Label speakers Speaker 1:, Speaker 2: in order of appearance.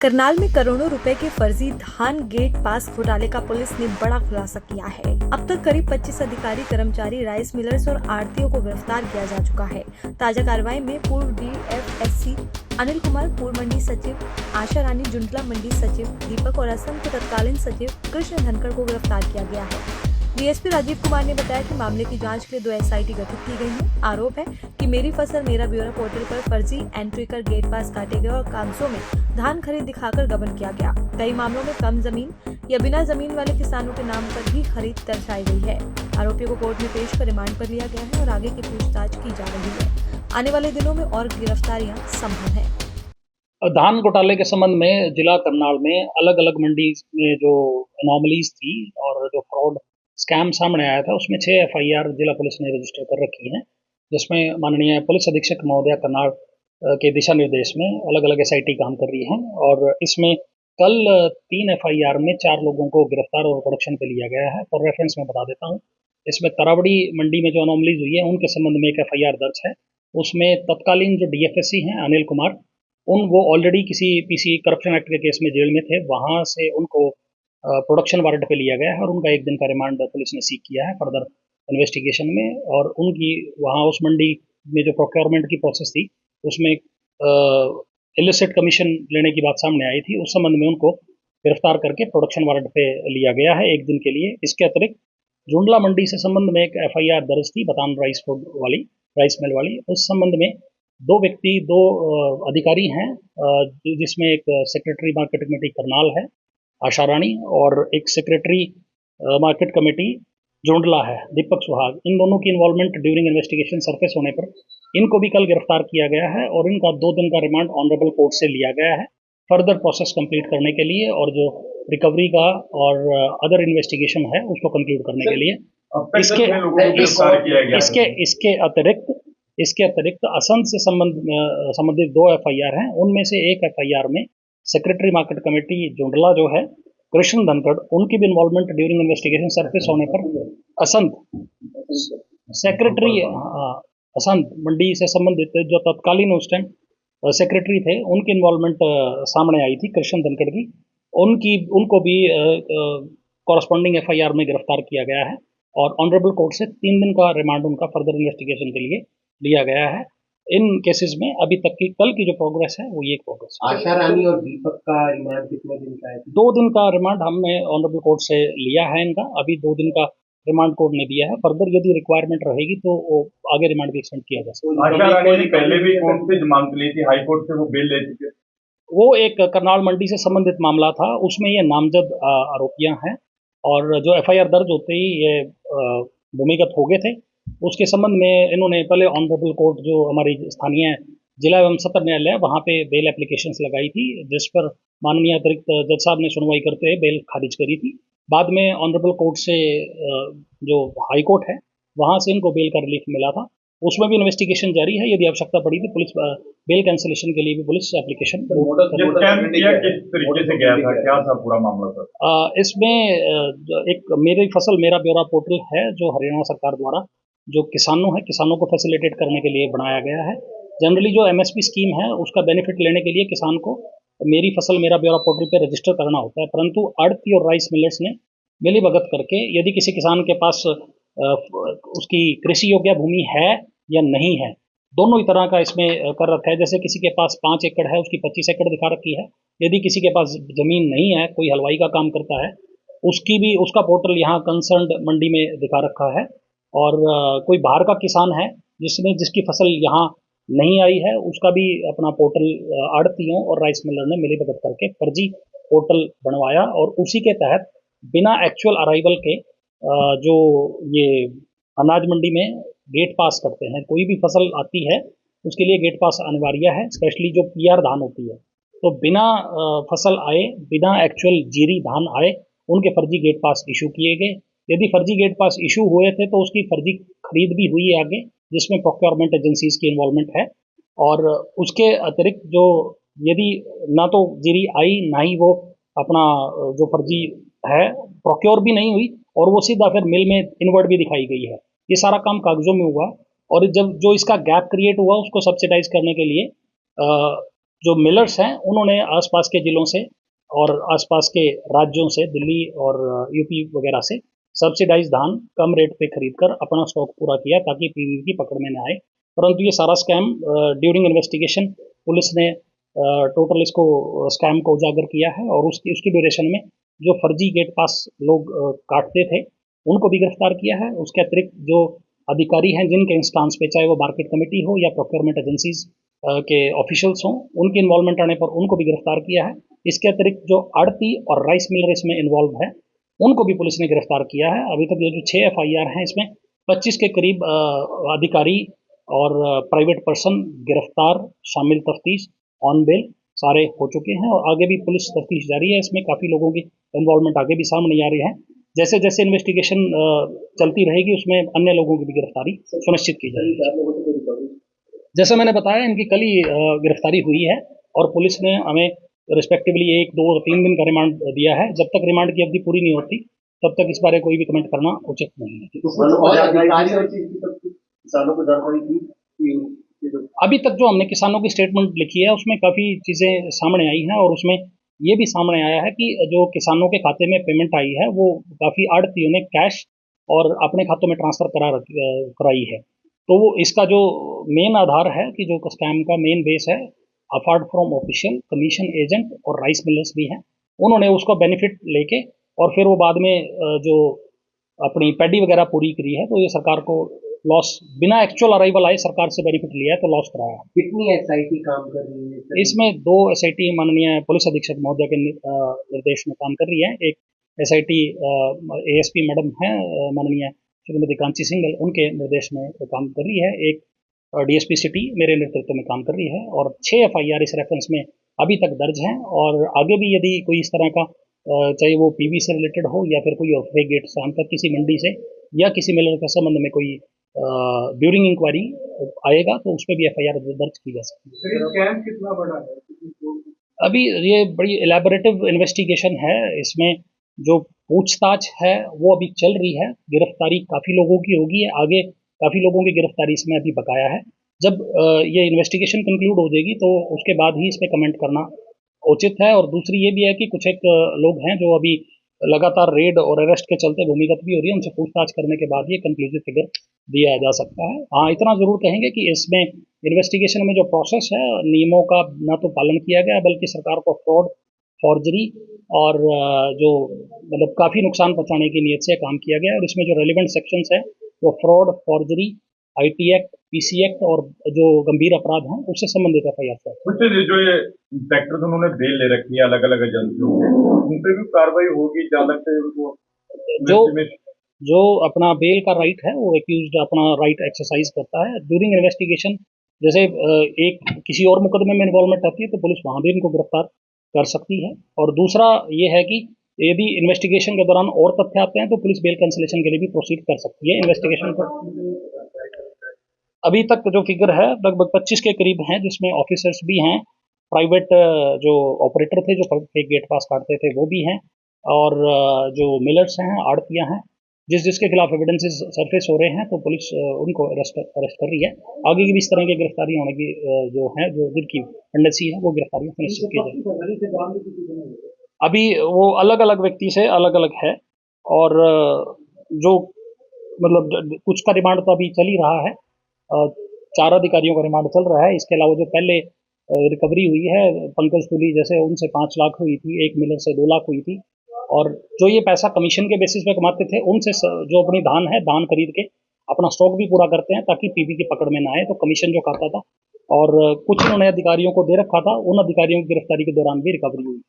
Speaker 1: करनाल में करोड़ों रुपए के फर्जी धान गेट पास घोटाले का पुलिस ने बड़ा खुलासा किया है। अब तक करीब 25 अधिकारी, कर्मचारी, राइस मिलर्स और आढ़तियों को गिरफ्तार किया जा चुका है। ताजा कार्रवाई में पूर्व डीएफएससी अनिल कुमार, पूर्व मंडी सचिव आशा रानी, जुंडला मंडी सचिव दीपक और असम के तत्कालीन सचिव कृष्ण धनखड़ को गिरफ्तार किया गया है। डीएसपी राजीव कुमार ने बताया कि मामले की जांच के लिए 2 एसआईटी गठित की गई है। आरोप है कि मेरी फसल मेरा ब्यौरा पोर्टल पर फर्जी एंट्री कर गेट पास काटे गए और कागजों में धान खरीद दिखाकर गबन किया गया। कई मामलों में कम जमीन या बिना जमीन वाले किसानों के नाम पर भी खरीद दर्शाई गई है। आरोपियों को कोर्ट में पेश कर रिमांड पर लिया गया है और आगे की पूछताछ की जा रही है। आने वाले दिनों में और गिरफ्तारियां संभव है।
Speaker 2: धान घोटाले के संबंध में जिला करनाल में अलग अलग मंडी में जो अनोमलीज थी और जो फ्रॉड स्कैम सामने आया था, उसमें 6 एफआईआर जिला पुलिस ने रजिस्टर कर रखी हैं, जिसमें माननीय पुलिस अधीक्षक महोदया करनाल के दिशा निर्देश में अलग अलग एसआईटी काम कर रही हैं। और इसमें कल 3 एफआईआर में 4 लोगों को गिरफ्तार और प्रोडक्शन पे लिया गया है। फॉर रेफरेंस में बता देता हूँ, इसमें तरावड़ी मंडी में जो अनोमलीज हुई है उनके संबंध में एक एफआईआर दर्ज है। उसमें तत्कालीन जो डीएफएससी हैं अनिल कुमार, वो ऑलरेडी किसी पीसी करप्शन एक्ट के केस में जेल में थे। वहाँ से उनको प्रोडक्शन वारंट पे लिया गया है और उनका 1 दिन का रिमांड पुलिस ने सीक किया है फर्दर इन्वेस्टिगेशन में। और उनकी वहाँ उस मंडी में जो प्रोक्योरमेंट की प्रोसेस थी उसमें इलिसिट कमीशन लेने की बात सामने आई थी। उस संबंध में उनको गिरफ्तार करके प्रोडक्शन वारंट पे लिया गया है 1 दिन के लिए। इसके अतिरिक्त जुंडला मंडी से संबंध में एक एफआईआर दर्ज थी बतान राइस मिल वाली। उस संबंध में 2 व्यक्ति, 2 अधिकारी हैं, जिसमें एक सेक्रेटरी मार्केट कमेटी करनाल है आशा रानी और एक सेक्रेटरी मार्केट कमेटी जोंडला है दीपक सुहाग। इन दोनों की इन्वॉल्वमेंट ड्यूरिंग इन्वेस्टिगेशन सरफेस होने पर इनको भी कल गिरफ्तार किया गया है और इनका 2 दिन का रिमांड ऑनरेबल कोर्ट से लिया गया है फर्दर प्रोसेस कंप्लीट करने के लिए और जो रिकवरी का और अदर इन्वेस्टिगेशन है उसको कंक्लूड करने के लिए। इसके अतिरिक्त असम से संबंधित 2 एफआईआर हैं। उनमें से एक एफआईआर में सेक्रेटरी मार्केट कमेटी जोंडला जो है कृष्ण धनखड़, उनकी भी इन्वॉल्वमेंट ड्यूरिंग इन्वेस्टिगेशन सरफेस होने पर असंत मंडी से संबंधित जो तत्कालीन उस टाइम सेक्रेटरी थे उनकी इन्वॉल्वमेंट सामने आई थी कृष्ण धनखड़ की। उनको भी कॉरस्पॉन्डिंग एफआईआर में गिरफ्तार किया गया है और ऑनरेबल कोर्ट से 3 दिन का रिमांड उनका फर्दर इन्वेस्टिगेशन के लिए लिया गया है। इन केसेस में अभी तक की कल की जो प्रोग्रेस है वो ये प्रोग्रेस है।
Speaker 3: आशा रानी और दीपक का रिमांड कितने दिन का है?
Speaker 2: 2 दिन का रिमांड हमने ऑनरेबल कोर्ट से लिया है इनका। अभी 2 दिन का रिमांड कोर्ट ने दिया है। फर्दर यदि रिक्वायरमेंट रहेगी तो आगे रिमांड भी एक्सटेंड किया जा सकता है।
Speaker 4: आशा रानी ने पहले भी कोर्ट से जमानत ली थी, हाई कोर्ट से वो बेल ले चुके।
Speaker 2: वो एक करनाल मंडी से संबंधित मामला था, उसमें ये नामजद आरोपियां हैं और जो एफआईआर दर्ज होते ही ये भूमिगत हो गए थे। उसके संबंध में इन्होंने पहले ऑनरेबल कोर्ट जो हमारी स्थानीय जिला एवं सत्र न्यायालय वहाँ पे बेल एप्लीकेशंस लगाई थी, जिस पर माननीय अतिरिक्त जज साहब ने सुनवाई करते हुए बेल खारिज करी थी। बाद में ऑनरेबल कोर्ट से जो हाई कोर्ट है वहाँ से इनको बेल का रिलीफ मिला था। उसमें भी इन्वेस्टिगेशन जारी है। यदि आवश्यकता पड़ी तो पुलिस बेल कैंसिलेशन के लिए भी पुलिस एप्लीकेशन इसमें एक मेरी फसल मेरा ब्यौरा पोर्टल है जो हरियाणा सरकार द्वारा जो किसानों को फैसिलिटेट करने के लिए बनाया गया है। जनरली जो एमएसपी स्कीम है उसका बेनिफिट लेने के लिए किसान को मेरी फसल मेरा ब्यौरा पोर्टल पे रजिस्टर करना होता है, परंतु आढ़ती और राइस मिलर्स ने मिली भगत करके यदि किसी किसान के पास उसकी कृषि योग्य भूमि है या नहीं है, दोनों ही तरह का इसमें कर रखा है। जैसे किसी के पास 5 एकड़ है, उसकी 25 एकड़ दिखा रखी है। यदि किसी के पास जमीन नहीं है, कोई हलवाई का काम करता है, उसका पोर्टल यहाँ कंसर्न्ड मंडी में दिखा रखा है। और कोई बाहर का किसान है जिसकी फसल यहाँ नहीं आई है, उसका भी अपना पोर्टल आढ़तियों और राइस मिलर ने मिली भगत करके फर्जी पोर्टल बनवाया और उसी के तहत बिना एक्चुअल अराइवल के जो ये अनाज मंडी में गेट पास करते हैं। कोई भी फसल आती है उसके लिए गेट पास अनिवार्य है, स्पेशली जो पीआर धान होती है। तो बिना फसल आए, बिना एक्चुअल जीरी धान आए, उनके फर्जी गेट पास इशू किए गए। यदि फर्जी गेट पास इशू हुए थे तो उसकी फर्जी खरीद भी हुई है आगे, जिसमें प्रोक्योरमेंट एजेंसीज की इन्वॉल्वमेंट है। और उसके अतिरिक्त जो यदि ना तो जीरी आई ना ही वो अपना जो फर्जी है प्रोक्योर भी नहीं हुई और वो सीधा फिर मिल में इनवर्ट भी दिखाई गई है, ये सारा काम कागजों में हुआ। और जब जो इसका गैप क्रिएट हुआ उसको सब्सिडाइज करने के लिए जो मिलर्स हैं उन्होंने आसपास के ज़िलों से और आसपास के राज्यों से, दिल्ली और यूपी वगैरह से सब्सिडाइज धान कम रेट पे खरीदकर अपना स्टॉक पूरा किया ताकि पीवीबी की पकड़ में न आए। परंतु ये सारा स्कैम ड्यूरिंग इन्वेस्टिगेशन पुलिस ने टोटल इसको स्कैम को उजागर किया है और उसकी ड्यूरेशन में जो फर्जी गेट पास लोग काटते थे उनको भी गिरफ्तार किया है। उसके अतिरिक्त जो अधिकारी हैं जिनके इंस्टांस पे, चाहे वो मार्केट कमेटी हो या प्रोक्योरमेंट एजेंसीज के ऑफिशियल्स हों, उनके इन्वॉल्वमेंट आने पर उनको भी गिरफ्तार किया है। इसके अतिरिक्त जो आड़ती और राइस मिलर इसमें इन्वॉल्व है उनको भी पुलिस ने गिरफ्तार किया है। अभी तक ये जो 6 FIR हैं इसमें 25 के करीब अधिकारी और प्राइवेट पर्सन गिरफ्तार, शामिल तफ्तीश, ऑन बेल सारे हो चुके हैं और आगे भी पुलिस तफ्तीश जारी है। इसमें काफ़ी लोगों की इन्वॉल्वमेंट आगे भी सामने आ रही है। जैसे जैसे इन्वेस्टिगेशन चलती रहेगी उसमें अन्य लोगों की भी गिरफ्तारी सुनिश्चित की जाएगी। जैसा मैंने बताया इनकी कल ही गिरफ्तारी हुई है और पुलिस ने हमें रिस्पेक्टिवली 1, 2 और 3 दिन का रिमांड दिया है। जब तक रिमांड की अवधि पूरी नहीं होती तब तक इस बारे कोई भी कमेंट करना उचित नहीं है।
Speaker 3: किसानों को जानकारी दी कि
Speaker 2: अभी तक जो हमने किसानों की स्टेटमेंट लिखी है उसमें काफ़ी चीज़ें सामने आई हैं और उसमें ये भी सामने आया है कि जो किसानों के खाते में पेमेंट आई है वो काफ़ी आड़तियों ने कैश और अपने खातों में ट्रांसफ़र कराई है। तो वो इसका जो मेन आधार है कि जो स्कैम का मेन बेस है, apart from official, commission agent और राइस मिलर्स भी हैं, उन्होंने उसका बेनिफिट लेके और फिर वो बाद में जो अपनी पैडी वगैरह पूरी करी है तो ये सरकार को लॉस, बिना एक्चुअल अराइवल आए सरकार से बेनिफिट लिया है तो लॉस कराया।
Speaker 3: कितनी SIT काम कर रही है?
Speaker 2: इसमें 2 SIT माननीय पुलिस अधीक्षक महोदय के निर्देश में काम कर रही है। एक SIT ASP मैडम है माननीय श्रीमती कांची सिंघल, उनके निर्देश में काम कर रही है। एक DSP सिटी मेरे नेतृत्व में काम कर रही है और 6 FIR इस रेफरेंस में अभी तक दर्ज हैं और आगे भी यदि कोई इस तरह का चाहे वो PV से रिलेटेड हो या फिर कोई और गेट से हम तक किसी मंडी से या किसी मिलर के संबंध में कोई ड्यूरिंग इंक्वायरी आएगा तो उस पर भी FIR दर्ज की जा सकती है।
Speaker 3: स्कैम कितना बड़ा है?
Speaker 2: अभी ये बड़ी एलैबोरेटिव इन्वेस्टिगेशन है, इसमें जो पूछताछ है वो अभी चल रही है। गिरफ्तारी काफ़ी लोगों की होगी, आगे काफ़ी लोगों की गिरफ्तारी इसमें अभी बकाया है। जब ये इन्वेस्टिगेशन कंक्लूड हो जाएगी तो उसके बाद ही इस पर कमेंट करना उचित है। और दूसरी ये भी है कि कुछ एक लोग हैं जो अभी लगातार रेड और अरेस्ट के चलते भूमिगत भी हो रही है, उनसे पूछताछ करने के बाद ये कंक्लूसिव फिगर दिया जा सकता है। हाँ, इतना ज़रूर कहेंगे कि इसमें इन्वेस्टिगेशन में जो प्रोसेस है नियमों का ना तो पालन किया गया बल्कि सरकार को फ्रॉड, फॉर्जरी और जो मतलब काफ़ी नुकसान पहुंचाने की नीयत से काम किया गया है। और इसमें जो रेलिवेंट सेक्शंस हैं वो fraud, forgery, IT act, PC act और जो गंभीर अपराध हैं उससे संबंधित FIR है।
Speaker 4: कुछ जो ये इंस्पेक्टर उन्होंने बेल ले रखी है अलग अलग एजेंसियों के, उन पर भी कार्रवाई होगी जहाँ तक से उनको
Speaker 2: जो अपना बेल का राइट है वो एक्यूज्ड अपना राइट एक्सरसाइज करता है ड्यूरिंग इन्वेस्टिगेशन। जैसे एक किसी और मुकदमे में इन्वॉल्वमेंट आती है तो पुलिस वहाँ भी इनको गिरफ्तार कर सकती है। और दूसरा ये है कि यदि इन्वेस्टिगेशन के दौरान और तथ्य आते हैं तो पुलिस बेल कैंसिलेशन के लिए भी प्रोसीड कर सकती है इन्वेस्टिगेशन पर। अभी तक जो फिगर है लगभग 25 के करीब हैं, जिसमें ऑफिसर्स भी हैं, प्राइवेट जो ऑपरेटर थे जो गेट पास काटते थे वो भी हैं और जो मिलर्स हैं, आड़तियाँ हैं, जिसके खिलाफ एविडेंसेस सरफेस हो रहे हैं तो पुलिस उनको अरेस्ट कर रही है। आगे की भी इस तरह की गिरफ्तारी होने की जो है, जो जिनकी टेंडेंसी है वो गिरफ्तारियाँ सुनिश्चित की जाएगी। अभी वो अलग अलग व्यक्ति से अलग अलग है और जो मतलब कुछ का रिमांड तो अभी चल ही रहा है, 4 अधिकारियों का रिमांड चल रहा है। इसके अलावा जो पहले रिकवरी हुई है पंकज पुली जैसे, उनसे 5 लाख हुई थी, एक मिलर से 2 लाख हुई थी और जो ये पैसा कमीशन के बेसिस पे कमाते थे उनसे जो अपनी धान खरीद के अपना स्टॉक भी पूरा करते हैं ताकि पीवी की पकड़ में ना आए, तो कमीशन जो खाता था और कुछ उन्होंने अधिकारियों को दे रखा था, उन अधिकारियों की गिरफ्तारी के दौरान भी रिकवरी हुई है।